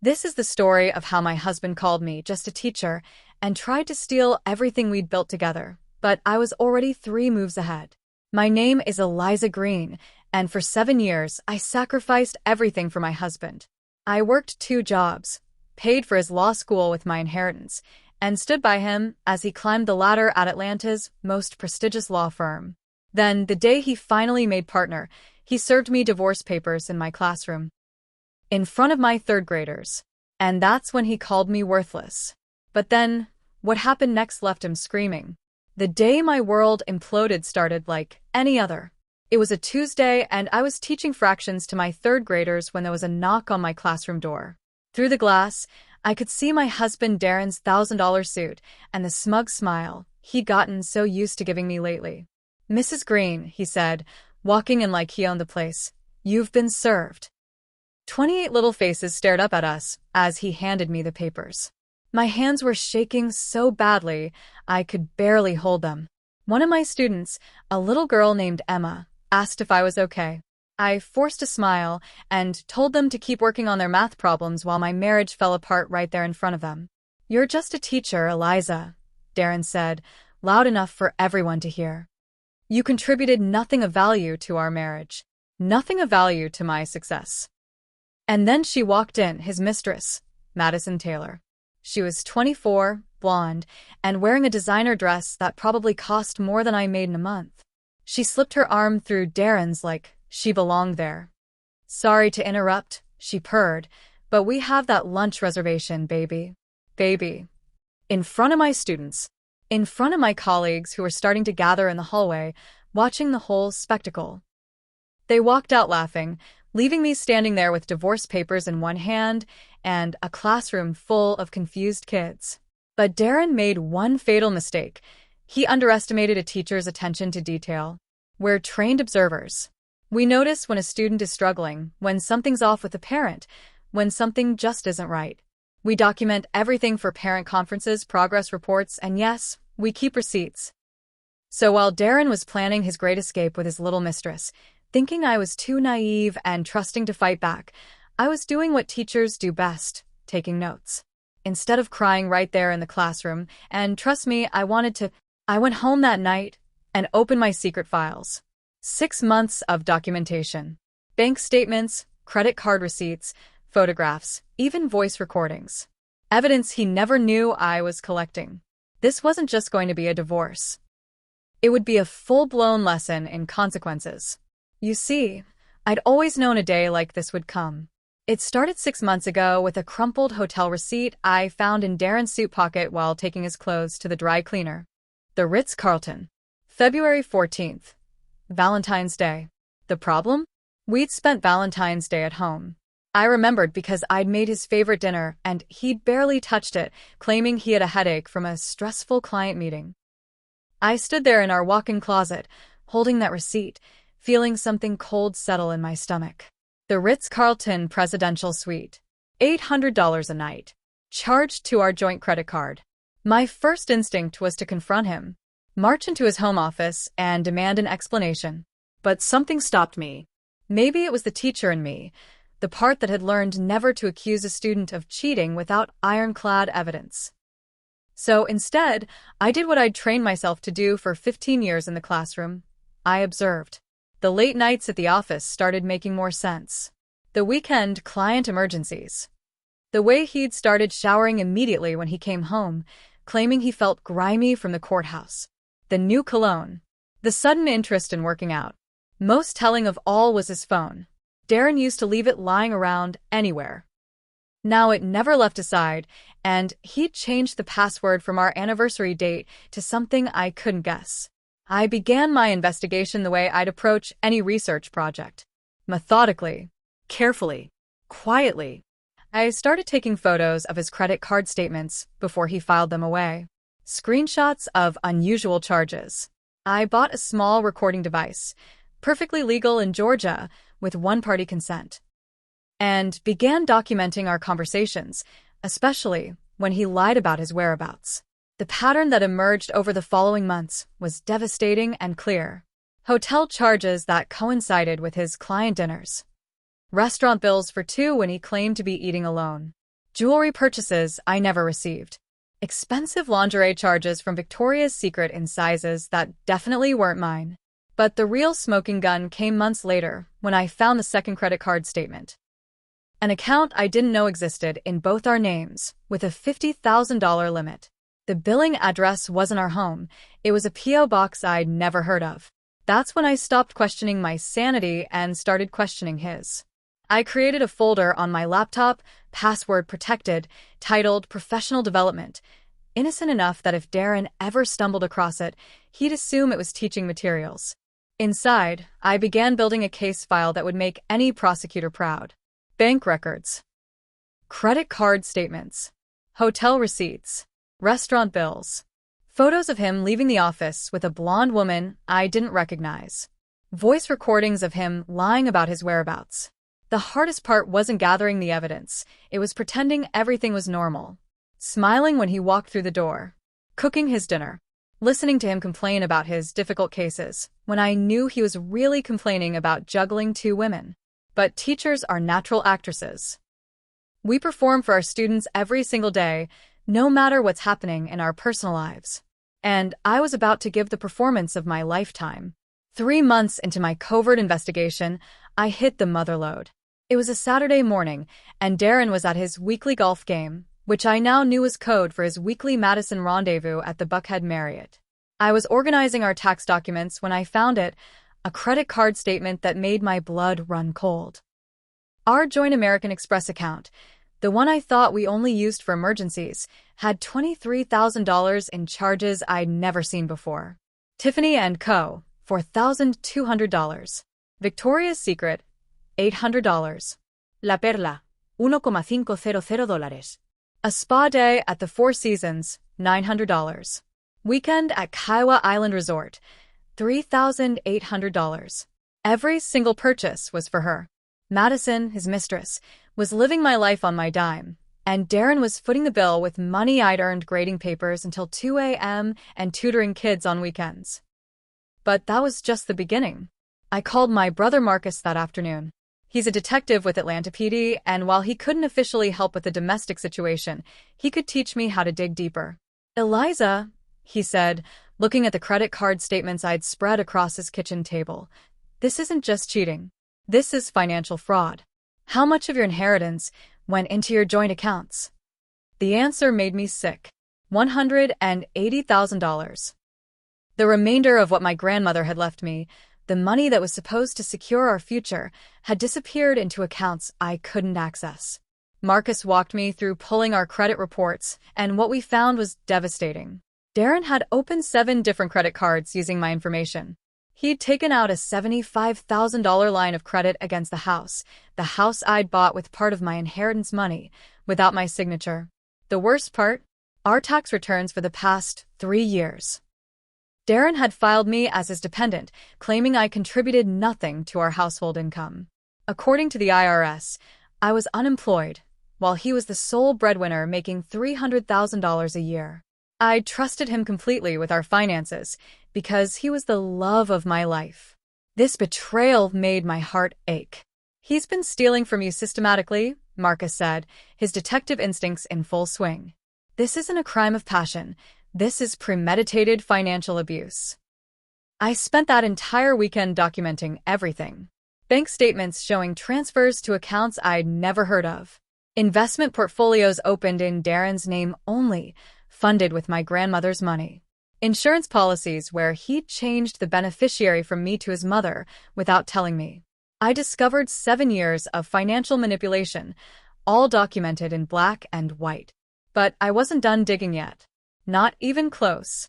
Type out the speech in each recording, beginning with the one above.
This is the story of how my husband called me just a teacher and tried to steal everything we'd built together, but I was already 3 moves ahead. My name is Eliza Green, and for 7 years, I sacrificed everything for my husband. I worked 2 jobs, paid for his law school with my inheritance, and stood by him as he climbed the ladder at Atlanta's most prestigious law firm. Then, the day he finally made partner, he served me divorce papers in my classroom, in front of my third graders. And that's when he called me worthless. But then, what happened next left him screaming. The day my world imploded started like any other. It was a Tuesday, and I was teaching fractions to my third graders when there was a knock on my classroom door. Through the glass, I could see my husband Darren's $1,000 suit and the smug smile he'd gotten so used to giving me lately. "Mrs. Green," he said, walking in like he owned the place, "you've been served." 28 little faces stared up at us as he handed me the papers. My hands were shaking so badly I could barely hold them. One of my students, a little girl named Emma, asked if I was okay. I forced a smile and told them to keep working on their math problems while my marriage fell apart right there in front of them. "You're just a teacher, Eliza," Darren said, loud enough for everyone to hear. "You contributed nothing of value to our marriage, nothing of value to my success." And then she walked in, his mistress, Madison Taylor. She was 24, blonde, and wearing a designer dress that probably cost more than I made in a month. She slipped her arm through Darren's like she belonged there. "Sorry to interrupt," she purred, "but we have that lunch reservation, baby." Baby. In front of my students. In front of my colleagues who were starting to gather in the hallway, watching the whole spectacle. They walked out laughing, leaving me standing there with divorce papers in one hand and a classroom full of confused kids. But Darren made one fatal mistake. He underestimated a teacher's attention to detail. We're trained observers. We notice when a student is struggling, when something's off with a parent, when something just isn't right. We document everything for parent conferences, progress reports, and yes, we keep receipts. So while Darren was planning his great escape with his little mistress, thinking I was too naive and trusting to fight back, I was doing what teachers do best, taking notes. Instead of crying right there in the classroom, and trust me, I went home that night and opened my secret files. 6 months of documentation. Bank statements, credit card receipts, photographs, even voice recordings. Evidence he never knew I was collecting. This wasn't just going to be a divorce. It would be a full-blown lesson in consequences. You see, I'd always known a day like this would come. It started 6 months ago with a crumpled hotel receipt I found in Darren's suit pocket while taking his clothes to the dry cleaner. The Ritz-Carlton. February 14th. Valentine's Day. The problem? We'd spent Valentine's Day at home. I remembered because I'd made his favorite dinner and he'd barely touched it, claiming he had a headache from a stressful client meeting. I stood there in our walk-in closet, holding that receipt, feeling something cold settle in my stomach. The Ritz-Carlton Presidential Suite. $800 a night. Charged to our joint credit card. My first instinct was to confront him, march into his home office, and demand an explanation. But something stopped me. Maybe it was the teacher in me, the part that had learned never to accuse a student of cheating without ironclad evidence. So instead, I did what I'd trained myself to do for 15 years in the classroom. I observed. The late nights at the office started making more sense. The weekend client emergencies. The way he'd started showering immediately when he came home, claiming he felt grimy from the courthouse. The new cologne. The sudden interest in working out. Most telling of all was his phone. Darren used to leave it lying around anywhere. Now it never left his side, and he'd changed the password from our anniversary date to something I couldn't guess. I began my investigation the way I'd approach any research project. Methodically, carefully, quietly. I started taking photos of his credit card statements before he filed them away. Screenshots of unusual charges. I bought a small recording device, perfectly legal in Georgia, with one-party consent, and began documenting our conversations, especially when he lied about his whereabouts. The pattern that emerged over the following months was devastating and clear. Hotel charges that coincided with his client dinners. Restaurant bills for 2 when he claimed to be eating alone. Jewelry purchases I never received. Expensive lingerie charges from Victoria's Secret in sizes that definitely weren't mine. But the real smoking gun came months later when I found the second credit card statement. An account I didn't know existed in both our names, with a $50,000 limit. The billing address wasn't our home, it was a P.O. box I'd never heard of. That's when I stopped questioning my sanity and started questioning his. I created a folder on my laptop, password protected, titled Professional Development, innocent enough that if Darren ever stumbled across it, he'd assume it was teaching materials. Inside, I began building a case file that would make any prosecutor proud. Bank records, credit card statements, hotel receipts, restaurant bills, photos of him leaving the office with a blonde woman I didn't recognize, voice recordings of him lying about his whereabouts. The hardest part wasn't gathering the evidence, it was pretending everything was normal. Smiling when he walked through the door, cooking his dinner, listening to him complain about his difficult cases, when I knew he was really complaining about juggling two women. But teachers are natural actresses. We perform for our students every single day, no matter what's happening in our personal lives. And I was about to give the performance of my lifetime. 3 months into my covert investigation, I hit the mother lode. It was a Saturday morning, and Darren was at his weekly golf game, which I now knew was code for his weekly Madison rendezvous at the Buckhead Marriott. I was organizing our tax documents when I found it, a credit card statement that made my blood run cold. Our joint American Express account, the one I thought we only used for emergencies, had $23,000 in charges I'd never seen before. Tiffany & Co., $4,200. Victoria's Secret, $800. La Perla, $1,500. A spa day at the Four Seasons, $900. Weekend at Kiowa Island Resort, $3,800. Every single purchase was for her. Madison, his mistress, was living my life on my dime, and Darren was footing the bill with money I'd earned grading papers until 2 a.m. and tutoring kids on weekends. But that was just the beginning. I called my brother Marcus that afternoon. He's a detective with Atlanta PD, and while he couldn't officially help with the domestic situation, he could teach me how to dig deeper. "Eliza," he said, looking at the credit card statements I'd spread across his kitchen table, "this isn't just cheating. This is financial fraud. How much of your inheritance went into your joint accounts?" The answer made me sick. $180,000. The remainder of what my grandmother had left me, the money that was supposed to secure our future, had disappeared into accounts I couldn't access. Marcus walked me through pulling our credit reports, and what we found was devastating. Darren had opened 7 different credit cards using my information. He'd taken out a $75,000 line of credit against the house I'd bought with part of my inheritance money, without my signature. The worst part? Our tax returns for the past 3 years. Darren had filed me as his dependent, claiming I contributed nothing to our household income. According to the IRS, I was unemployed, while he was the sole breadwinner making $300,000 a year. I trusted him completely with our finances because he was the love of my life. This betrayal made my heart ache. "He's been stealing from you systematically," Marcus said, his detective instincts in full swing. "This isn't a crime of passion. This is premeditated financial abuse." I spent that entire weekend documenting everything. Bank statements showing transfers to accounts I'd never heard of. Investment portfolios opened in Darren's name only, funded with my grandmother's money. Insurance policies where he'd changed the beneficiary from me to his mother without telling me. I discovered 7 years of financial manipulation, all documented in black and white. But I wasn't done digging yet. Not even close.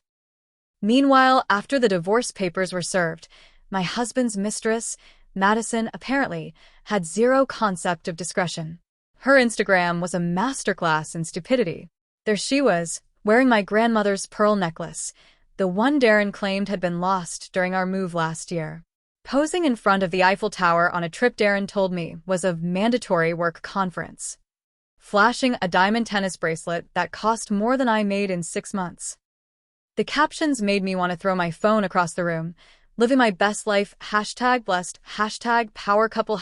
Meanwhile, after the divorce papers were served, my husband's mistress, Madison, apparently had zero concept of discretion. Her Instagram was a masterclass in stupidity. There she was, wearing my grandmother's pearl necklace, the one Darren claimed had been lost during our move last year. Posing in front of the Eiffel Tower on a trip Darren told me was a mandatory work conference. Flashing a diamond tennis bracelet that cost more than I made in 6 months. The captions made me want to throw my phone across the room. "Living my best life, #blessed, #power couple,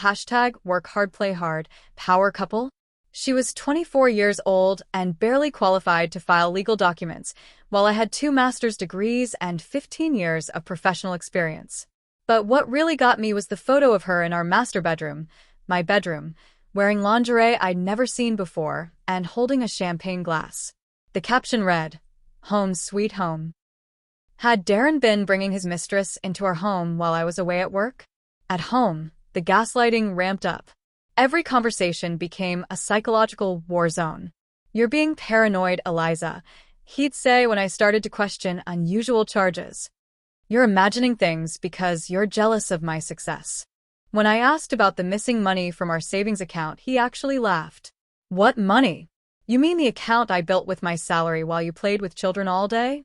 #work hard, play hard, power couple." She was 24 years old and barely qualified to file legal documents, while I had 2 master's degrees and 15 years of professional experience. But what really got me was the photo of her in our master bedroom, my bedroom, wearing lingerie I'd never seen before and holding a champagne glass. The caption read, "Home sweet home." Had Darren been bringing his mistress into our home while I was away at work? At home, the gaslighting ramped up. Every conversation became a psychological war zone. "You're being paranoid, Eliza," he'd say when I started to question unusual charges. "You're imagining things because you're jealous of my success." When I asked about the missing money from our savings account, he actually laughed. "What money? You mean the account I built with my salary while you played with children all day?"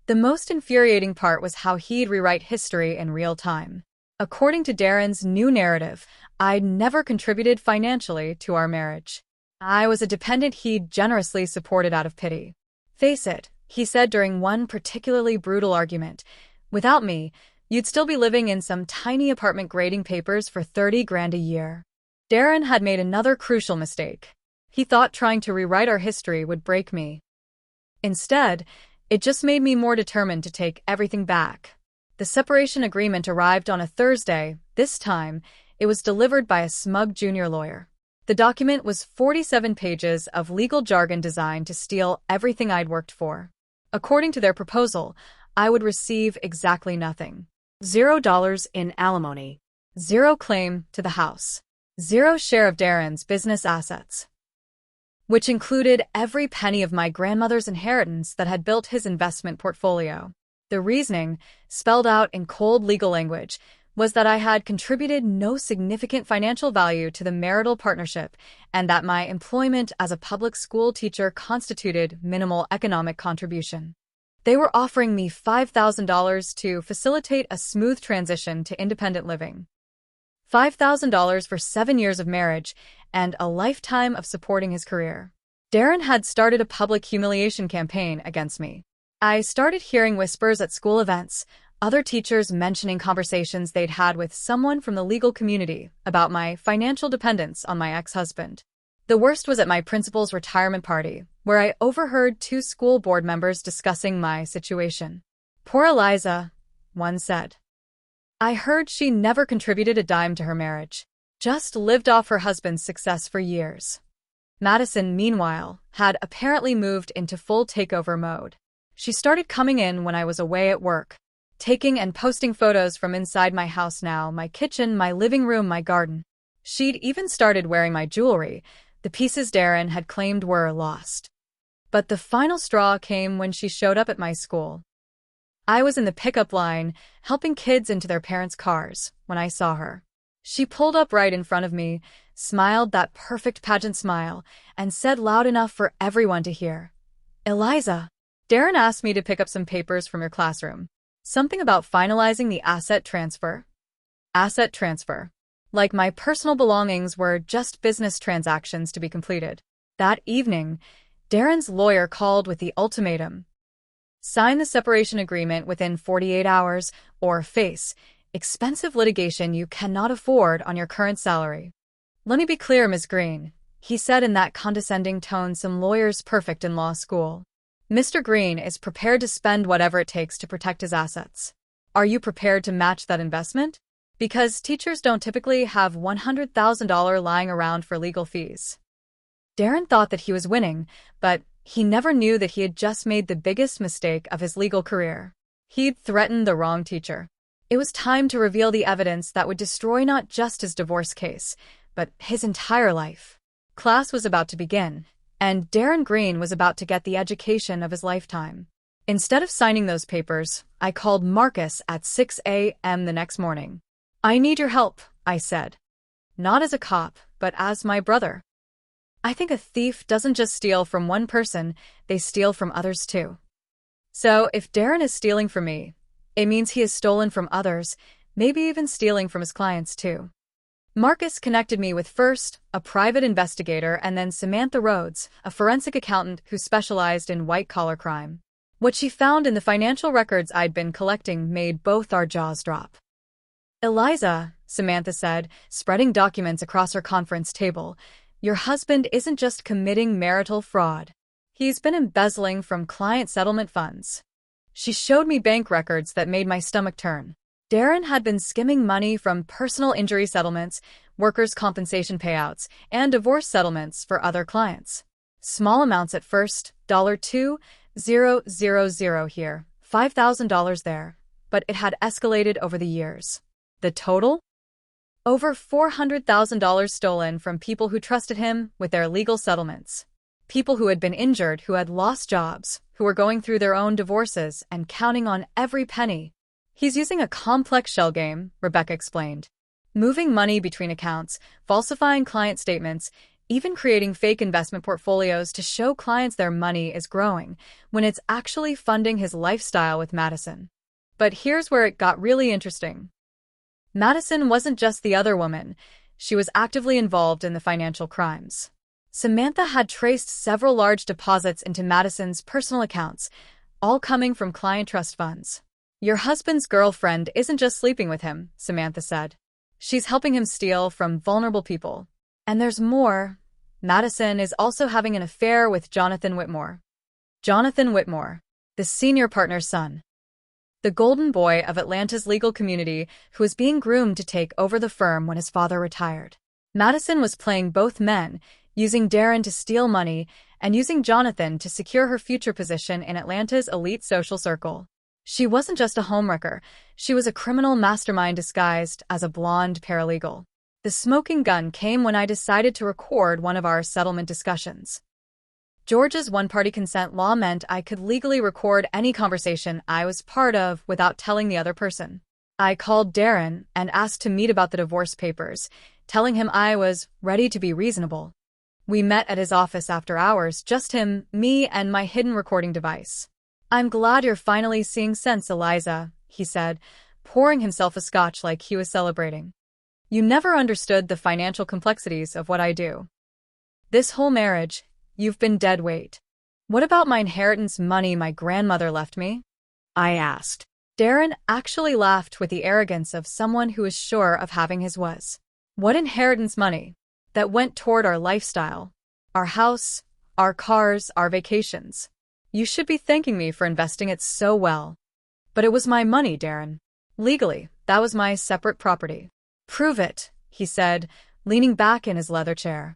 The most infuriating part was how he'd rewrite history in real time. According to Darren's new narrative, I'd never contributed financially to our marriage. I was a dependent he'd generously supported out of pity. "Face it," he said during one particularly brutal argument, "without me, you'd still be living in some tiny apartment grading papers for 30 grand a year." Darren had made another crucial mistake. He thought trying to rewrite our history would break me. Instead, it just made me more determined to take everything back. The separation agreement arrived on a Thursday. This time, it was delivered by a smug junior lawyer. The document was 47 pages of legal jargon designed to steal everything I'd worked for. According to their proposal, I would receive exactly nothing. $0 in alimony. 0 claim to the house. 0 share of Darren's business assets, which included every penny of my grandmother's inheritance that had built his investment portfolio. The reasoning, spelled out in cold legal language, was that I had contributed no significant financial value to the marital partnership and that my employment as a public school teacher constituted minimal economic contribution. They were offering me $5,000 to facilitate a smooth transition to independent living. $5,000 for 7 years of marriage and a lifetime of supporting his career. Darren had started a public humiliation campaign against me. I started hearing whispers at school events, other teachers mentioning conversations they'd had with someone from the legal community about my financial dependence on my ex-husband. The worst was at my principal's retirement party, where I overheard 2 school board members discussing my situation. "Poor Eliza," one said. "I heard she never contributed a dime to her marriage, just lived off her husband's success for years." Madison, meanwhile, had apparently moved into full takeover mode. She started coming in when I was away at work, taking and posting photos from inside my house now, my kitchen, my living room, my garden. She'd even started wearing my jewelry, the pieces Darren had claimed were lost. But the final straw came when she showed up at my school. I was in the pickup line, helping kids into their parents' cars, when I saw her. She pulled up right in front of me, smiled that perfect pageant smile, and said loud enough for everyone to hear, "Eliza, Darren asked me to pick up some papers from your classroom. Something about finalizing the asset transfer." Asset transfer. Like my personal belongings were just business transactions to be completed. That evening, Darren's lawyer called with the ultimatum. Sign the separation agreement within 48 hours or face expensive litigation you cannot afford on your current salary. "Let me be clear, Ms. Green," he said in that condescending tone some lawyers perfect in law school. "Mr. Green is prepared to spend whatever it takes to protect his assets. Are you prepared to match that investment? Because teachers don't typically have $100,000 lying around for legal fees." Darren thought that he was winning, but he never knew that he had just made the biggest mistake of his legal career. He'd threatened the wrong teacher. It was time to reveal the evidence that would destroy not just his divorce case, but his entire life. Class was about to begin, and Darren Green was about to get the education of his lifetime. Instead of signing those papers, I called Marcus at 6 a.m. the next morning. "I need your help," I said. "Not as a cop, but as my brother. I think a thief doesn't just steal from one person, they steal from others too. So if Darren is stealing from me, it means he has stolen from others, maybe even stealing from his clients too." Marcus connected me with first a private investigator and then Samantha Rhodes, a forensic accountant who specialized in white-collar crime. What she found in the financial records I'd been collecting made both our jaws drop. "Eliza," Samantha said, spreading documents across her conference table, Your husband isn't just committing marital fraud. He's been embezzling from client settlement funds. She showed me bank records that made my stomach turn. Darren had been skimming money from personal injury settlements, workers' compensation payouts, and divorce settlements for other clients. Small amounts at first, $2,000 here, $5,000 there, but it had escalated over the years. The total? Over $400,000 stolen from people who trusted him with their legal settlements. People who had been injured, who had lost jobs, who were going through their own divorces and counting on every penny. He's using a complex shell game, Rebecca explained. Moving money between accounts, falsifying client statements, even creating fake investment portfolios to show clients their money is growing when it's actually funding his lifestyle with Madison. But here's where it got really interesting. Madison wasn't just the other woman. She was actively involved in the financial crimes. Samantha had traced several large deposits into Madison's personal accounts, all coming from client trust funds. Your husband's girlfriend isn't just sleeping with him, Samantha said. She's helping him steal from vulnerable people. And there's more. Madison is also having an affair with Jonathan Whitmore. Jonathan Whitmore, the senior partner's son. The golden boy of Atlanta's legal community who was being groomed to take over the firm when his father retired. Madison was playing both men, using Darren to steal money and using Jonathan to secure her future position in Atlanta's elite social circle. She wasn't just a homewrecker, she was a criminal mastermind disguised as a blonde paralegal. The smoking gun came when I decided to record one of our settlement discussions. Georgia's one-party consent law meant I could legally record any conversation I was part of without telling the other person. I called Darren and asked to meet about the divorce papers, telling him I was ready to be reasonable. We met at his office after hours, just him, me, and my hidden recording device. "I'm glad you're finally seeing sense, Eliza," he said, pouring himself a scotch like he was celebrating. "You never understood the financial complexities of what I do. This whole marriage, you've been dead weight. What about my inheritance money my grandmother left me?" I asked. Darren actually laughed with the arrogance of someone who is sure of having his was. "What inheritance money? That went toward our lifestyle. Our house, our cars, our vacations. You should be thanking me for investing it so well." "But it was my money, Darren. Legally, that was my separate property." "Prove it," he said, leaning back in his leather chair.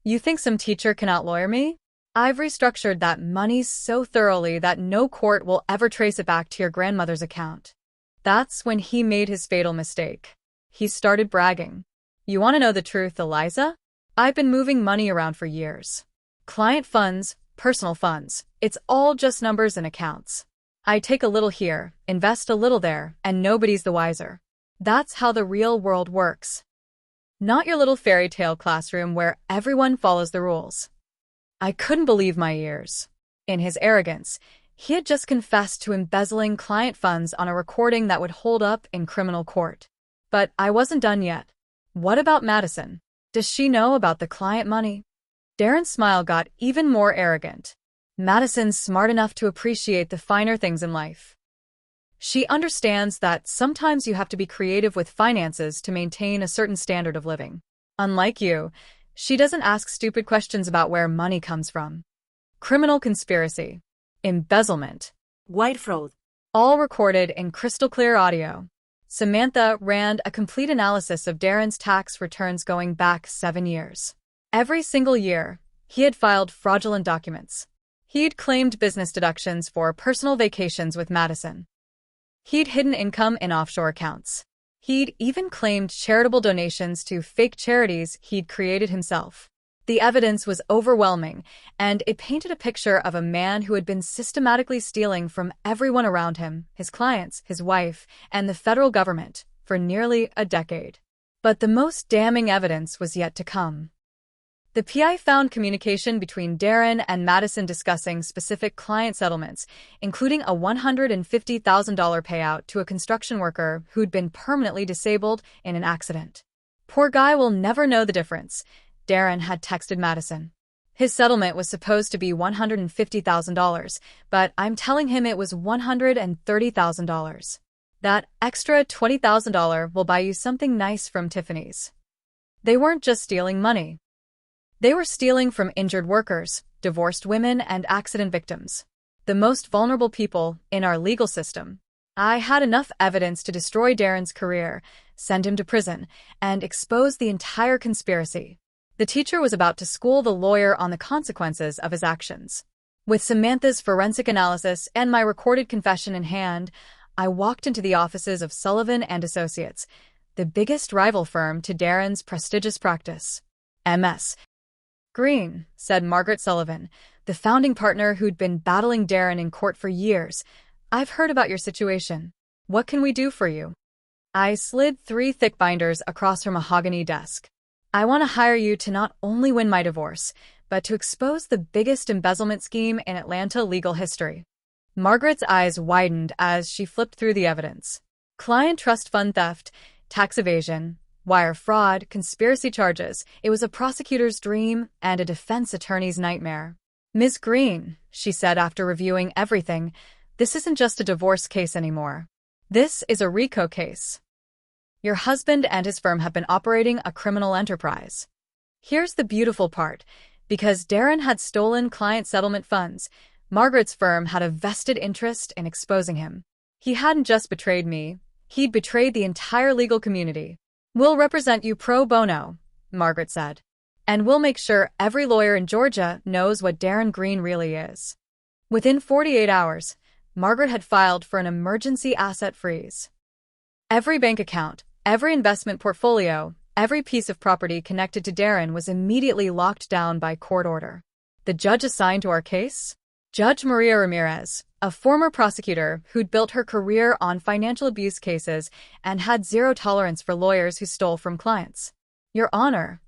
"You think some teacher can outlawyer me? I've restructured that money so thoroughly that no court will ever trace it back to your grandmother's account." That's when he made his fatal mistake. He started bragging. "You want to know the truth, Eliza? I've been moving money around for years. Client funds, personal funds, it's all just numbers and accounts. I take a little here, invest a little there, and nobody's the wiser. That's how the real world works. Not your little fairy tale classroom where everyone follows the rules." I couldn't believe my ears. In his arrogance, he had just confessed to embezzling client funds on a recording that would hold up in criminal court. But I wasn't done yet. What about Madison? Does she know about the client money? Darren's smile got even more arrogant. Madison's smart enough to appreciate the finer things in life. She understands that sometimes you have to be creative with finances to maintain a certain standard of living. Unlike you, she doesn't ask stupid questions about where money comes from. Criminal conspiracy, embezzlement, wire fraud, all recorded in crystal clear audio. Samantha ran a complete analysis of Darren's tax returns going back 7 years. Every single year, he had filed fraudulent documents. He'd claimed business deductions for personal vacations with Madison. He'd hidden income in offshore accounts. He'd even claimed charitable donations to fake charities he'd created himself. The evidence was overwhelming, and it painted a picture of a man who had been systematically stealing from everyone around him, his clients, his wife, and the federal government, for nearly a decade. But the most damning evidence was yet to come. The PI found communication between Darren and Madison discussing specific client settlements, including a $150,000 payout to a construction worker who'd been permanently disabled in an accident. "Poor guy will never know the difference," Darren had texted Madison. His settlement was supposed to be $150,000, but I'm telling him it was $130,000. That extra $20,000 will buy you something nice from Tiffany's. They weren't just stealing money. They were stealing from injured workers, divorced women, and accident victims. The most vulnerable people in our legal system. I had enough evidence to destroy Darren's career, send him to prison, and expose the entire conspiracy. The teacher was about to school the lawyer on the consequences of his actions. With Samantha's forensic analysis and my recorded confession in hand, I walked into the offices of Sullivan and Associates, the biggest rival firm to Darren's prestigious practice. MS. Green, said Margaret Sullivan, the founding partner who'd been battling Darren in court for years. I've heard about your situation. What can we do for you? I slid 3 thick binders across her mahogany desk. I want to hire you to not only win my divorce, but to expose the biggest embezzlement scheme in Atlanta legal history. Margaret's eyes widened as she flipped through the evidence. Client trust fund theft, tax evasion, wire fraud, conspiracy charges. It was a prosecutor's dream and a defense attorney's nightmare. Ms. Green, she said after reviewing everything, this isn't just a divorce case anymore. This is a RICO case. Your husband and his firm have been operating a criminal enterprise. Here's the beautiful part. Because Darren had stolen client settlement funds, Margaret's firm had a vested interest in exposing him. He hadn't just betrayed me, he'd betrayed the entire legal community. We'll represent you pro bono, Margaret said. And we'll make sure every lawyer in Georgia knows what Darren Green really is. Within 48 hours, Margaret had filed for an emergency asset freeze. Every bank account, every investment portfolio, every piece of property connected to Darren was immediately locked down by court order. The judge assigned to our case? Judge Maria Ramirez, a former prosecutor who'd built her career on financial abuse cases and had zero tolerance for lawyers who stole from clients. Your Honor,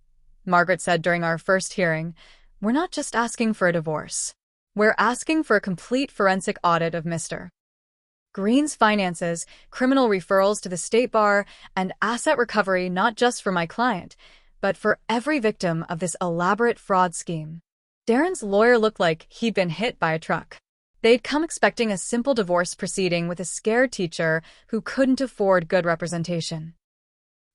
Margaret said during our first hearing, we're not just asking for a divorce. We're asking for a complete forensic audit of Mr. Green's finances, criminal referrals to the state bar, and asset recovery not just for my client, but for every victim of this elaborate fraud scheme. Darren's lawyer looked like he'd been hit by a truck. They'd come expecting a simple divorce proceeding with a scared teacher who couldn't afford good representation.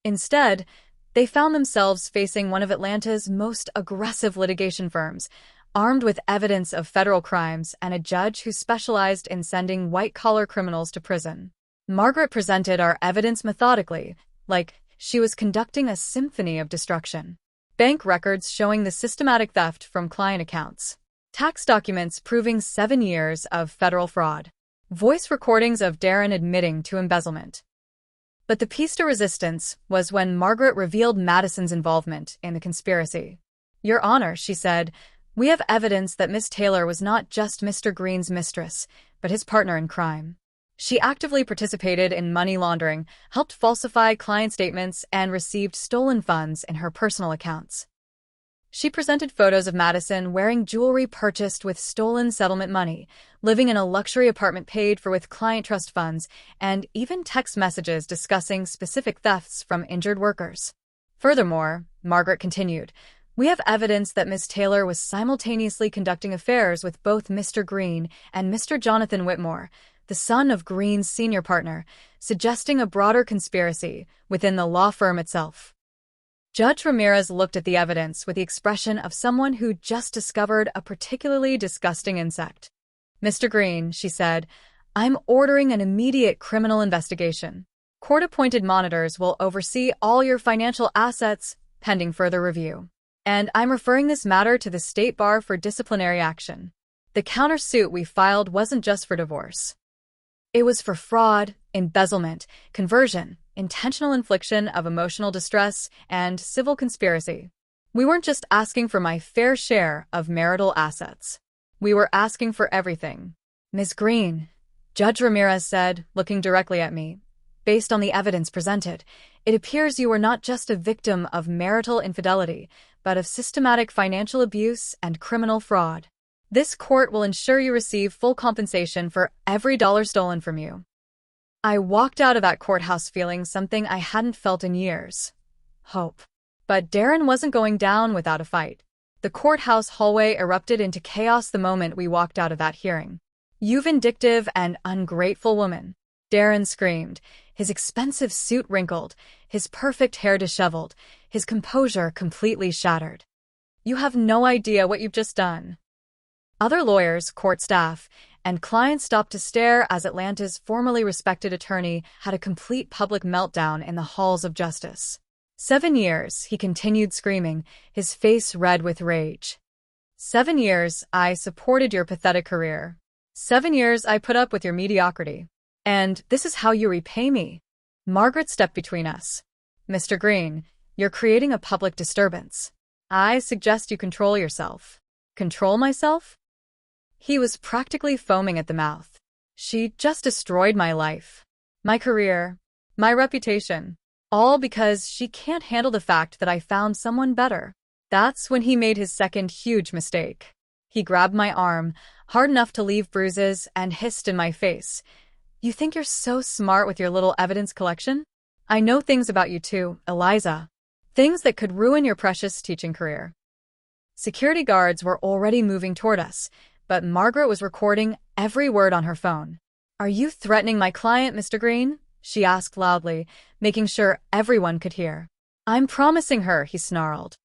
Instead, they found themselves facing one of Atlanta's most aggressive litigation firms, armed with evidence of federal crimes and a judge who specialized in sending white-collar criminals to prison. Margaret presented our evidence methodically, like she was conducting a symphony of destruction. Bank records showing the systematic theft from client accounts. Tax documents proving 7 years of federal fraud. Voice recordings of Darren admitting to embezzlement. But the piece de resistance was when Margaret revealed Madison's involvement in the conspiracy. Your Honor, she said, we have evidence that Miss Taylor was not just Mr. Green's mistress, but his partner in crime. She actively participated in money laundering, helped falsify client statements, and received stolen funds in her personal accounts. She presented photos of Madison wearing jewelry purchased with stolen settlement money, living in a luxury apartment paid for with client trust funds, and even text messages discussing specific thefts from injured workers. Furthermore, Margaret continued, we have evidence that Miss Taylor was simultaneously conducting affairs with both Mr. Green and Mr. Jonathan Whitmore, the son of Green's senior partner, suggesting a broader conspiracy within the law firm itself. Judge Ramirez looked at the evidence with the expression of someone who just discovered a particularly disgusting insect. Mr. Green, she said, I'm ordering an immediate criminal investigation. Court-appointed monitors will oversee all your financial assets, pending further review. And I'm referring this matter to the state bar for disciplinary action. The countersuit we filed wasn't just for divorce. It was for fraud, embezzlement, conversion, intentional infliction of emotional distress, and civil conspiracy. We weren't just asking for my fair share of marital assets. We were asking for everything. Ms. Green, Judge Ramirez said, looking directly at me, based on the evidence presented, it appears you were not just a victim of marital infidelity, but of systematic financial abuse and criminal fraud. This court will ensure you receive full compensation for every dollar stolen from you. I walked out of that courthouse feeling something I hadn't felt in years. Hope. But Darren wasn't going down without a fight. The courthouse hallway erupted into chaos the moment we walked out of that hearing. You vindictive and ungrateful woman. Darren screamed, his expensive suit wrinkled, his perfect hair disheveled, his composure completely shattered. You have no idea what you've just done. Other lawyers, court staff, and clients stopped to stare as Atlanta's formerly respected attorney had a complete public meltdown in the halls of justice. 7 years, he continued screaming, his face red with rage. 7 years, I supported your pathetic career. 7 years, I put up with your mediocrity. And this is how you repay me. Margaret stepped between us. Mr. Green, you're creating a public disturbance. I suggest you control yourself. Control myself? He was practically foaming at the mouth. She just destroyed my life, my career, my reputation, all because she can't handle the fact that I found someone better. That's when he made his second huge mistake. He grabbed my arm, hard enough to leave bruises, and hissed in my face. You think you're so smart with your little evidence collection? I know things about you too, Eliza. Things that could ruin your precious teaching career. Security guards were already moving toward us, but Margaret was recording every word on her phone. Are you threatening my client, Mr. Green? She asked loudly, making sure everyone could hear. I'm promising her, he snarled.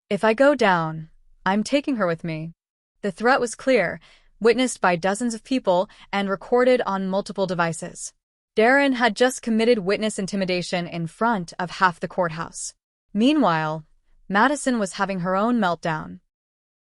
If I go down, I'm taking her with me. The threat was clear, witnessed by dozens of people and recorded on multiple devices. Darren had just committed witness intimidation in front of half the courthouse. Meanwhile, Madison was having her own meltdown.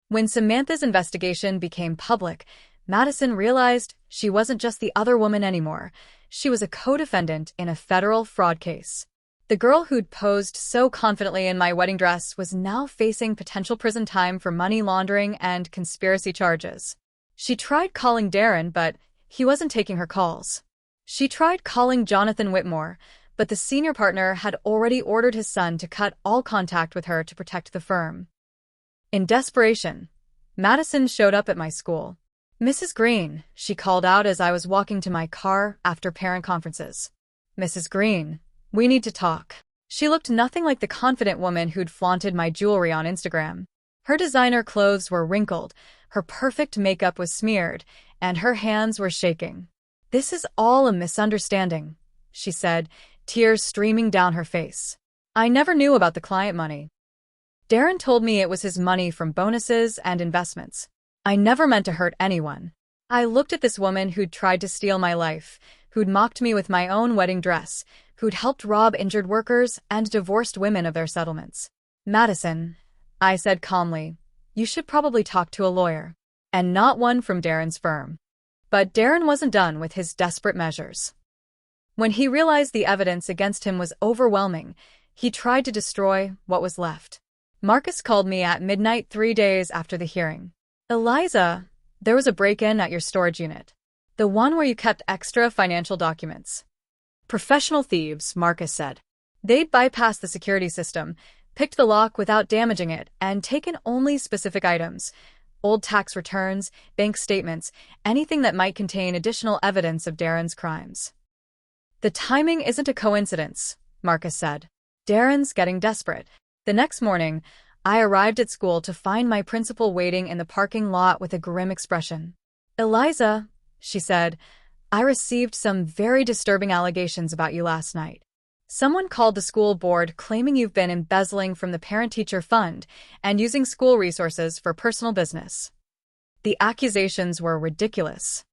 When Samantha's investigation became public, Madison realized she wasn't just the other woman anymore. She was a co-defendant in a federal fraud case. The girl who'd posed so confidently in my wedding dress was now facing potential prison time for money laundering and conspiracy charges. She tried calling Darren, but he wasn't taking her calls. She tried calling Jonathan Whitmore, but the senior partner had already ordered his son to cut all contact with her to protect the firm. In desperation, Madison showed up at my school. Mrs. Green, she called out as I was walking to my car after parent conferences. Mrs. Green, we need to talk. She looked nothing like the confident woman who'd flaunted my jewelry on Instagram. Her designer clothes were wrinkled, her perfect makeup was smeared, and her hands were shaking. This is all a misunderstanding, she said, tears streaming down her face. I never knew about the client money. Darren told me it was his money from bonuses and investments. I never meant to hurt anyone. I looked at this woman who'd tried to steal my life, who'd mocked me with my own wedding dress, who'd helped rob injured workers and divorced women of their settlements. Madison, I said calmly, you should probably talk to a lawyer, and not one from Darren's firm. But Darren wasn't done with his desperate measures. When he realized the evidence against him was overwhelming, he tried to destroy what was left. Marcus called me at midnight 3 days after the hearing. Eliza, there was a break-in at your storage unit. The one where you kept extra financial documents. Professional thieves, Marcus said. They'd bypassed the security system, picked the lock without damaging it, and taken only specific items. Old tax returns, bank statements, anything that might contain additional evidence of Darren's crimes. The timing isn't a coincidence, Marcus said. Darren's getting desperate. The next morning, I arrived at school to find my principal waiting in the parking lot with a grim expression. Eliza, she said, I received some very disturbing allegations about you last night. Someone called the school board claiming you've been embezzling from the parent-teacher fund and using school resources for personal business. The accusations were ridiculous.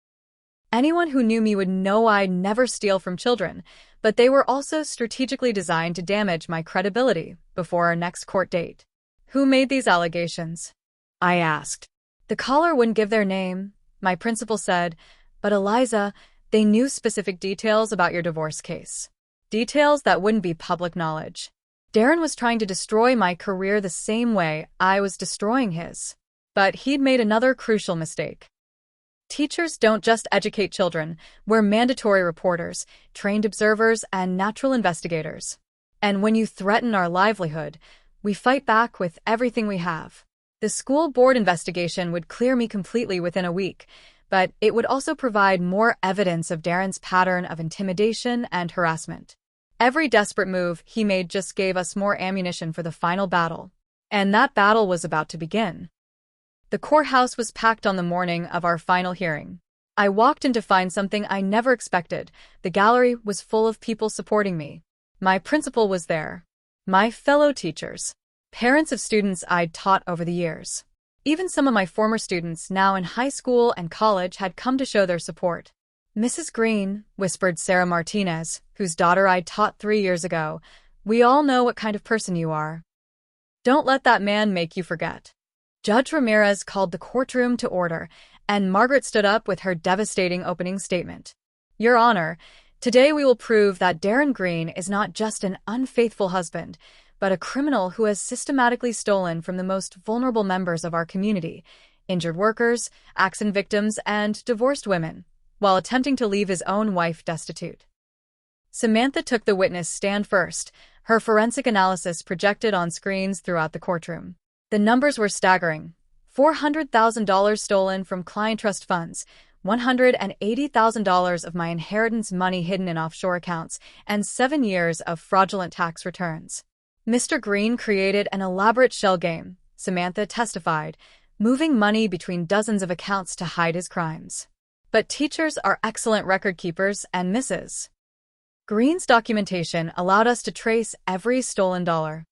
Anyone who knew me would know I'd never steal from children, but they were also strategically designed to damage my credibility before our next court date. Who made these allegations? I asked. The caller wouldn't give their name, my principal said, but Eliza, they knew specific details about your divorce case. Details that wouldn't be public knowledge. Darren was trying to destroy my career the same way I was destroying his. But he'd made another crucial mistake. Teachers don't just educate children, we're mandatory reporters, trained observers, and natural investigators. And when you threaten our livelihood, we fight back with everything we have. The school board investigation would clear me completely within a week, but it would also provide more evidence of Darren's pattern of intimidation and harassment. Every desperate move he made just gave us more ammunition for the final battle. And that battle was about to begin. The courthouse was packed on the morning of our final hearing. I walked in to find something I never expected. The gallery was full of people supporting me. My principal was there. My fellow teachers. Parents of students I'd taught over the years. Even some of my former students now in high school and college had come to show their support. "Mrs. Green," whispered Sarah Martinez, whose daughter I'd taught 3 years ago, "we all know what kind of person you are. Don't let that man make you forget." Judge Ramirez called the courtroom to order, and Margaret stood up with her devastating opening statement. "Your Honor, today we will prove that Darren Green is not just an unfaithful husband, but a criminal who has systematically stolen from the most vulnerable members of our community, injured workers, accident victims, and divorced women, while attempting to leave his own wife destitute." Samantha took the witness stand first, her forensic analysis projected on screens throughout the courtroom. The numbers were staggering. $400,000 stolen from client trust funds, $180,000 of my inheritance money hidden in offshore accounts, and 7 years of fraudulent tax returns. "Mr. Green created an elaborate shell game," Samantha testified, moving money between dozens of accounts to hide his crimes. "But teachers are excellent record keepers, and Mrs. Green's documentation allowed us to trace every stolen dollar."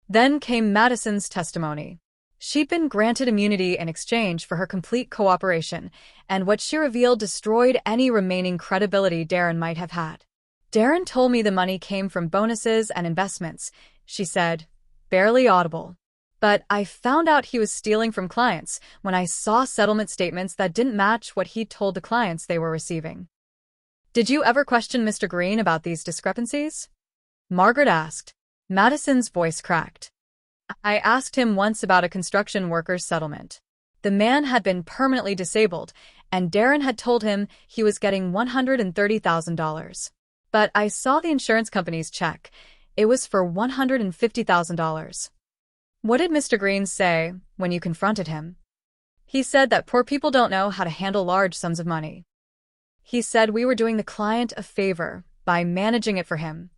Then came Madison's testimony. She'd been granted immunity in exchange for her complete cooperation, and what she revealed destroyed any remaining credibility Darren might have had. "Darren told me the money came from bonuses and investments," she said, barely audible. "But I found out he was stealing from clients when I saw settlement statements that didn't match what he'd told the clients they were receiving." "Did you ever question Mr. Green about these discrepancies?" Margaret asked. Madison's voice cracked. "I asked him once about a construction worker's settlement. The man had been permanently disabled, and Darren had told him he was getting $130,000. But I saw the insurance company's check. It was for $150,000. "What did Mr. Green say when you confronted him?" "He said that poor people don't know how to handle large sums of money. He said we were doing the client a favor by managing it for him."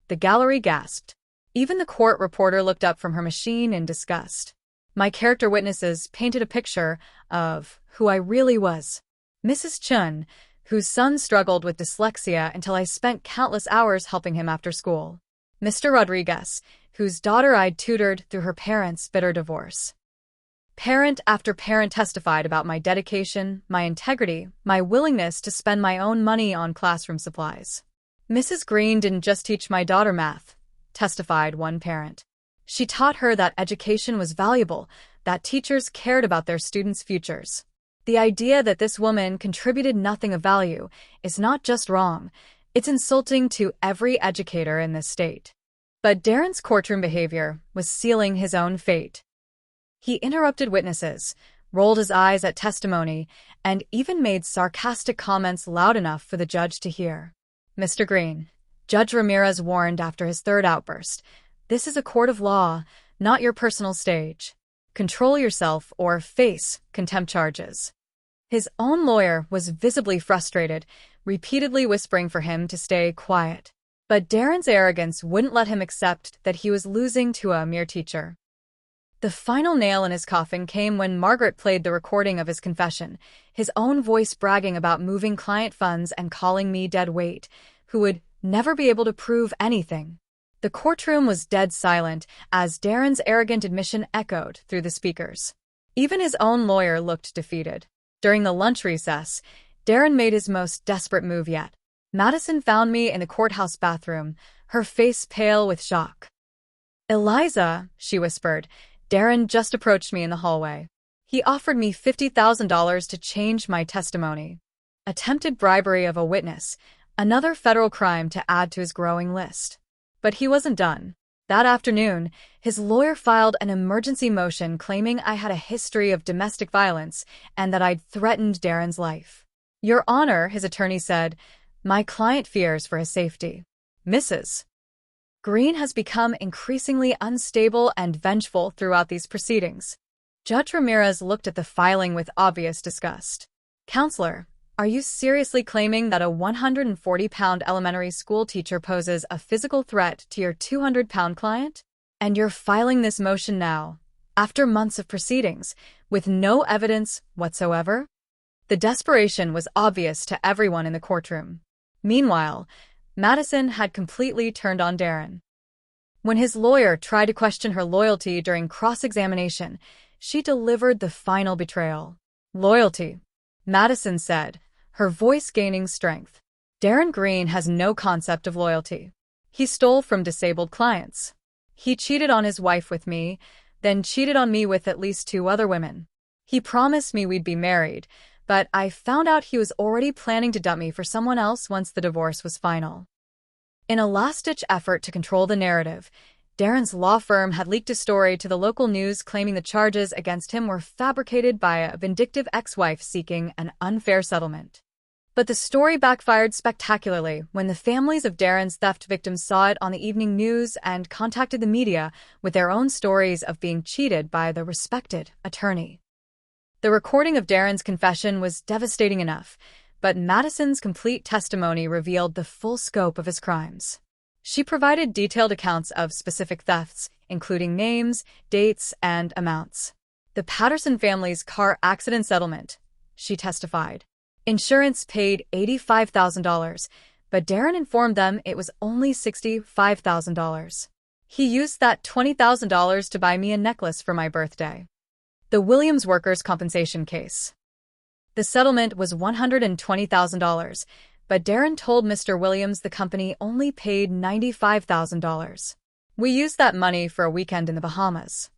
The gallery gasped. Even the court reporter looked up from her machine in disgust. My character witnesses painted a picture of who I really was. Mrs. Chun, whose son struggled with dyslexia until I spent countless hours helping him after school. Mr. Rodriguez, whose daughter I'd tutored through her parents' bitter divorce. Parent after parent testified about my dedication, my integrity, my willingness to spend my own money on classroom supplies. "Mrs. Green didn't just teach my daughter math," testified one parent. "She taught her that education was valuable, that teachers cared about their students' futures. The idea that this woman contributed nothing of value is not just wrong, it's insulting to every educator in this state." But Darren's courtroom behavior was sealing his own fate. He interrupted witnesses, rolled his eyes at testimony, and even made sarcastic comments loud enough for the judge to hear. "Mr. Green," Judge Ramirez warned after his third outburst, "this is a court of law, not your personal stage. Control yourself or face contempt charges." His own lawyer was visibly frustrated, repeatedly whispering for him to stay quiet. But Darren's arrogance wouldn't let him accept that he was losing to a mere teacher. The final nail in his coffin came when Margaret played the recording of his confession, his own voice bragging about moving client funds and calling me dead weight, who would never be able to prove anything. The courtroom was dead silent as Darren's arrogant admission echoed through the speakers. Even his own lawyer looked defeated. During the lunch recess, Darren made his most desperate move yet. Madison found me in the courthouse bathroom, her face pale with shock. "Eliza," she whispered, "Darren just approached me in the hallway. He offered me $50,000 to change my testimony." Attempted bribery of a witness, another federal crime to add to his growing list. But he wasn't done. That afternoon, his lawyer filed an emergency motion claiming I had a history of domestic violence and that I'd threatened Darren's life. "Your Honor," his attorney said, "my client fears for his safety. Mrs. Green has become increasingly unstable and vengeful throughout these proceedings." Judge Ramirez looked at the filing with obvious disgust. "Counselor, are you seriously claiming that a 140-pound elementary school teacher poses a physical threat to your 200-pound client? And you're filing this motion now, after months of proceedings, with no evidence whatsoever?" The desperation was obvious to everyone in the courtroom. Meanwhile, Madison had completely turned on Darren. When his lawyer tried to question her loyalty during cross-examination, she delivered the final betrayal. Loyalty, Madison said, her voice gaining strength. Darren Green has no concept of loyalty. He stole from disabled clients. He cheated on his wife with me, then cheated on me with at least 2 other women. He promised me we'd be married, but I found out he was already planning to dump me for someone else once the divorce was final. In a last-ditch effort to control the narrative, Darren's law firm had leaked a story to the local news claiming the charges against him were fabricated by a vindictive ex-wife seeking an unfair settlement. But the story backfired spectacularly when the families of Darren's theft victims saw it on the evening news and contacted the media with their own stories of being cheated by the respected attorney. The recording of Darren's confession was devastating enough, but Madison's complete testimony revealed the full scope of his crimes. She provided detailed accounts of specific thefts, including names, dates, and amounts. The Patterson family's car accident settlement, she testified. Insurance paid $85,000, but Darren informed them it was only $65,000. He used that $20,000 to buy me a necklace for my birthday. The Williams workers' compensation case. The settlement was $120,000, but Darren told Mr. Williams the company only paid $95,000. We used that money for a weekend in the Bahamas.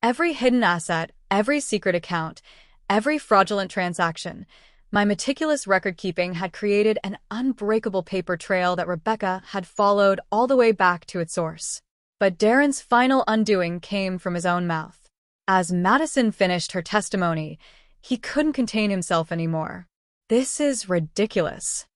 Every hidden asset, every secret account, every fraudulent transaction, my meticulous record-keeping had created an unbreakable paper trail that Rebecca had followed all the way back to its source. But Darren's final undoing came from his own mouth. As Madison finished her testimony, he couldn't contain himself anymore. "This is ridiculous,"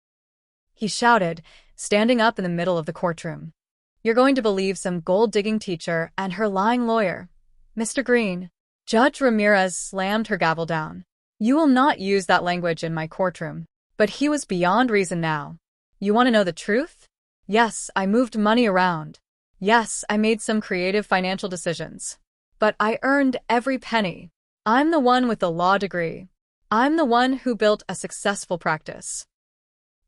he shouted, standing up in the middle of the courtroom. "You're going to believe some gold-digging teacher and her lying lawyer, Mr. Green." Judge Ramirez slammed her gavel down. "You will not use that language in my courtroom." But he was beyond reason now. "You want to know the truth? Yes, I moved money around. Yes, I made some creative financial decisions. But I earned every penny. I'm the one with the law degree. I'm the one who built a successful practice.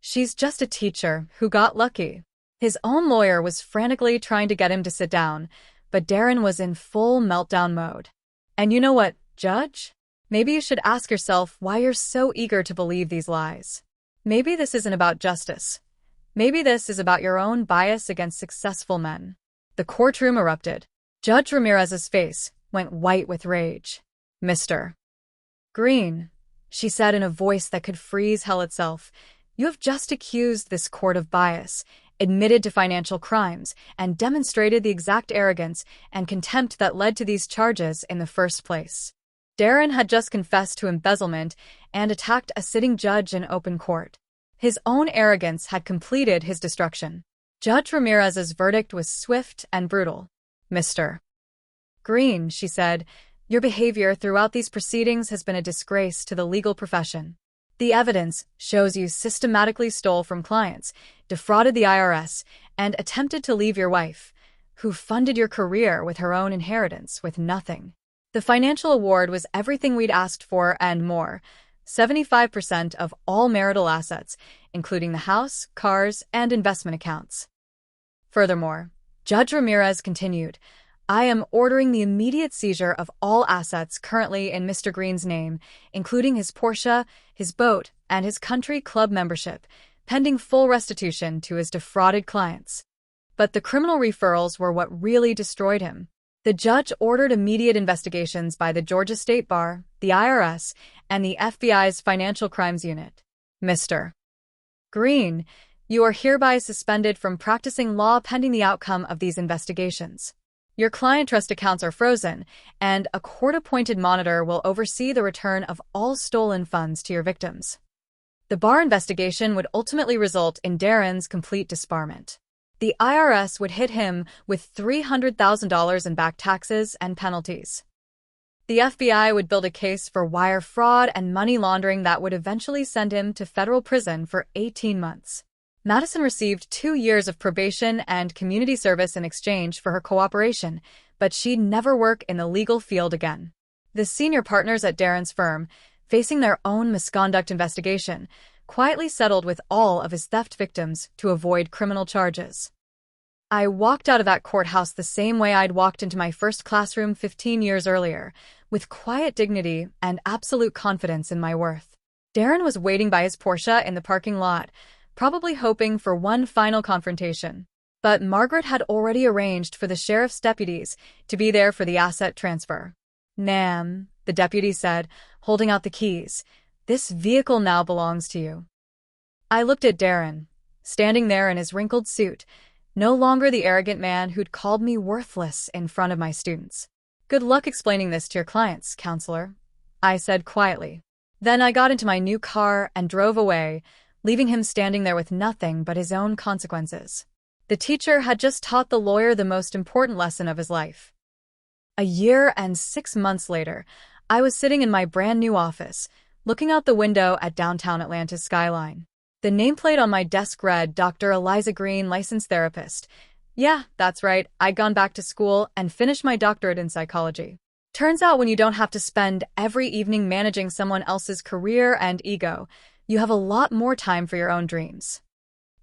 She's just a teacher who got lucky." His own lawyer was frantically trying to get him to sit down, but Darren was in full meltdown mode. "And you know what, Judge? Maybe you should ask yourself why you're so eager to believe these lies. Maybe this isn't about justice. Maybe this is about your own bias against successful men." The courtroom erupted. Judge Ramirez's face went white with rage. "Mr. Green," she said in a voice that could freeze hell itself, "you have just accused this court of bias, admitted to financial crimes, and demonstrated the exact arrogance and contempt that led to these charges in the first place." Darren had just confessed to embezzlement and attacked a sitting judge in open court. His own arrogance had completed his destruction. Judge Ramirez's verdict was swift and brutal. "Mr. Green," she said, "your behavior throughout these proceedings has been a disgrace to the legal profession. The evidence shows you systematically stole from clients, defrauded the IRS, and attempted to leave your wife, who funded your career with her own inheritance, with nothing. The financial award was everything we'd asked for and more, 75% of all marital assets, including the house, cars, and investment accounts." Furthermore, Judge Ramirez continued, "I am ordering the immediate seizure of all assets currently in Mr. Green's name, including his Porsche, his boat, and his country club membership, pending full restitution to his defrauded clients." But the criminal referrals were what really destroyed him. The judge ordered immediate investigations by the Georgia State Bar, the IRS, and the FBI's Financial Crimes Unit. "Mr. Green, you are hereby suspended from practicing law pending the outcome of these investigations. Your client trust accounts are frozen, and a court-appointed monitor will oversee the return of all stolen funds to your victims." The bar investigation would ultimately result in Darren's complete disbarment. The IRS would hit him with $300,000 in back taxes and penalties. The FBI would build a case for wire fraud and money laundering that would eventually send him to federal prison for 18 months. Madison received 2 years of probation and community service in exchange for her cooperation, but she'd never work in the legal field again. The senior partners at Darren's firm, facing their own misconduct investigation, quietly settled with all of his theft victims to avoid criminal charges. I walked out of that courthouse the same way I'd walked into my first classroom 15 years earlier, with quiet dignity and absolute confidence in my worth. Darren was waiting by his Porsche in the parking lot, probably hoping for one final confrontation. But Margaret had already arranged for the sheriff's deputies to be there for the asset transfer. "Ma'am," the deputy said, holding out the keys, "this vehicle now belongs to you." I looked at Darren, standing there in his wrinkled suit, no longer the arrogant man who'd called me worthless in front of my students. "Good luck explaining this to your clients, counselor," I said quietly. Then I got into my new car and drove away, leaving him standing there with nothing but his own consequences. The teacher had just taught the lawyer the most important lesson of his life. A year and 6 months later, I was sitting in my brand new office, looking out the window at downtown Atlanta's skyline. The nameplate on my desk read Dr. Eliza Green, licensed therapist. Yeah, that's right, I'd gone back to school and finished my doctorate in psychology. Turns out when you don't have to spend every evening managing someone else's career and ego, you have a lot more time for your own dreams.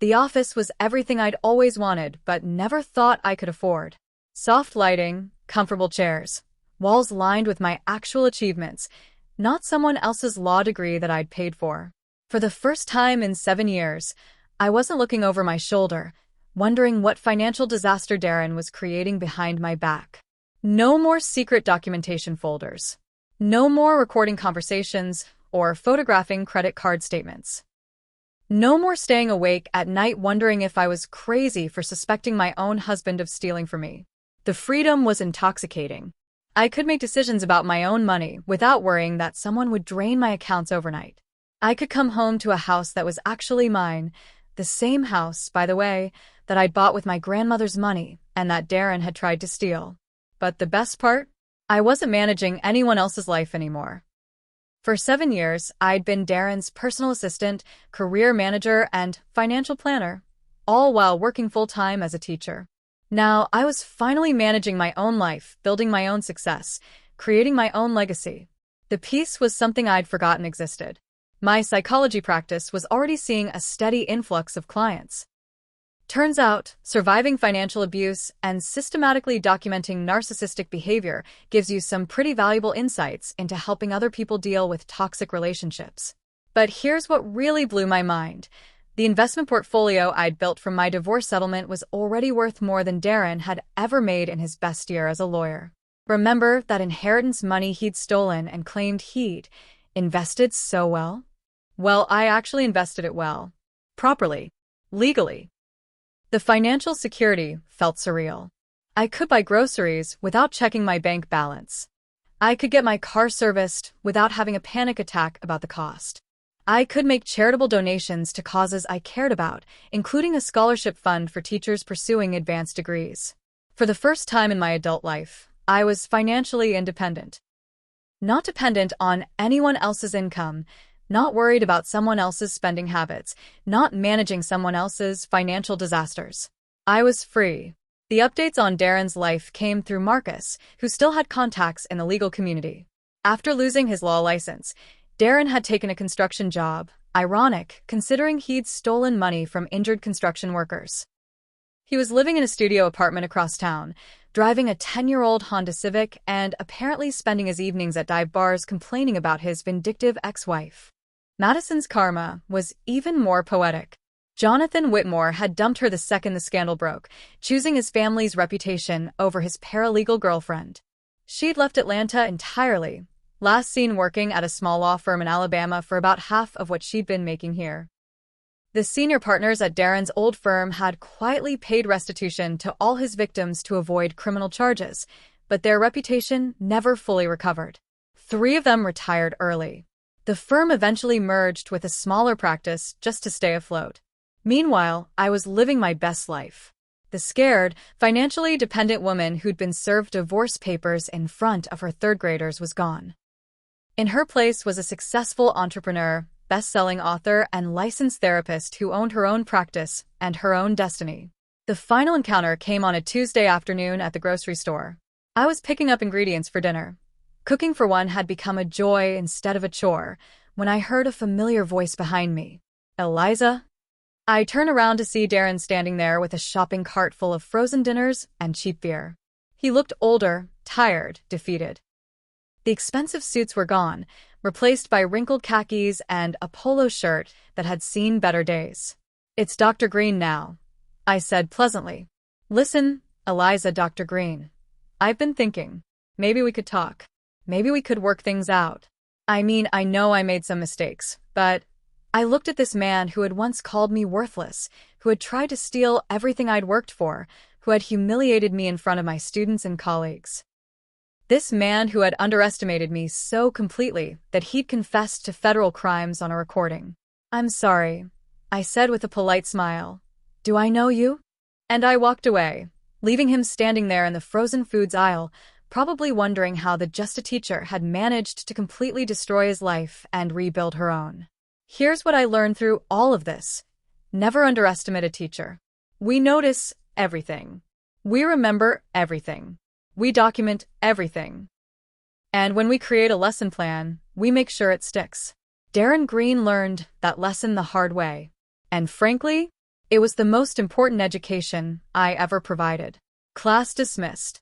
The office was everything I'd always wanted, but never thought I could afford. Soft lighting, comfortable chairs, walls lined with my actual achievements, not someone else's law degree that I'd paid for. For the first time in 7 years, I wasn't looking over my shoulder, wondering what financial disaster Darren was creating behind my back. No more secret documentation folders. No more recording conversations or photographing credit card statements. No more staying awake at night wondering if I was crazy for suspecting my own husband of stealing from me. The freedom was intoxicating. I could make decisions about my own money without worrying that someone would drain my accounts overnight. I could come home to a house that was actually mine, the same house, by the way, that I'd bought with my grandmother's money and that Darren had tried to steal. But the best part? I wasn't managing anyone else's life anymore. For 7 years, I'd been Darren's personal assistant, career manager, and financial planner, all while working full-time as a teacher. Now, I was finally managing my own life, building my own success, creating my own legacy. The peace was something I'd forgotten existed. My psychology practice was already seeing a steady influx of clients. Turns out, surviving financial abuse and systematically documenting narcissistic behavior gives you some pretty valuable insights into helping other people deal with toxic relationships. But here's what really blew my mind. The investment portfolio I'd built from my divorce settlement was already worth more than Darren had ever made in his best year as a lawyer. Remember that inheritance money he'd stolen and claimed he'd invested so well? Well, I actually invested it well. Properly. Legally. The financial security felt surreal. I could buy groceries without checking my bank balance. I could get my car serviced without having a panic attack about the cost. I could make charitable donations to causes I cared about, including a scholarship fund for teachers pursuing advanced degrees. For the first time in my adult life, I was financially independent. Not dependent on anyone else's income, not worried about someone else's spending habits, not managing someone else's financial disasters. I was free. The updates on Darren's life came through Marcus, who still had contacts in the legal community. After losing his law license, Darren had taken a construction job, ironic considering he'd stolen money from injured construction workers. He was living in a studio apartment across town, driving a 10-year-old Honda Civic and apparently spending his evenings at dive bars complaining about his vindictive ex-wife. Madison's karma was even more poetic. Jonathan Whitmore had dumped her the second the scandal broke, choosing his family's reputation over his paralegal girlfriend. She'd left Atlanta entirely, last seen working at a small law firm in Alabama for about half of what she'd been making here. The senior partners at Darren's old firm had quietly paid restitution to all his victims to avoid criminal charges, but their reputation never fully recovered. 3 of them retired early. The firm eventually merged with a smaller practice just to stay afloat. Meanwhile, I was living my best life. The scared, financially dependent woman who'd been served divorce papers in front of her third graders was gone. In her place was a successful entrepreneur, best-selling author, and licensed therapist who owned her own practice and her own destiny. The final encounter came on a Tuesday afternoon at the grocery store. I was picking up ingredients for dinner. Cooking for one had become a joy instead of a chore when I heard a familiar voice behind me. "Eliza?" I turn around to see Darren standing there with a shopping cart full of frozen dinners and cheap beer. He looked older, tired, defeated. The expensive suits were gone, replaced by wrinkled khakis and a polo shirt that had seen better days. "It's Dr. Green now," I said pleasantly. "Listen, Eliza, Dr. Green. I've been thinking. Maybe we could talk. Maybe we could work things out. I mean, I know I made some mistakes, but—" I looked at this man who had once called me worthless, who had tried to steal everything I'd worked for, who had humiliated me in front of my students and colleagues. This man who had underestimated me so completely that he'd confessed to federal crimes on a recording. "I'm sorry," I said with a polite smile. "Do I know you?" And I walked away, leaving him standing there in the frozen foods aisle, probably wondering how the Just a Teacher had managed to completely destroy his life and rebuild her own. Here's what I learned through all of this. Never underestimate a teacher. We notice everything. We remember everything. We document everything. And when we create a lesson plan, we make sure it sticks. Darren Green learned that lesson the hard way. And frankly, it was the most important education I ever provided. Class dismissed.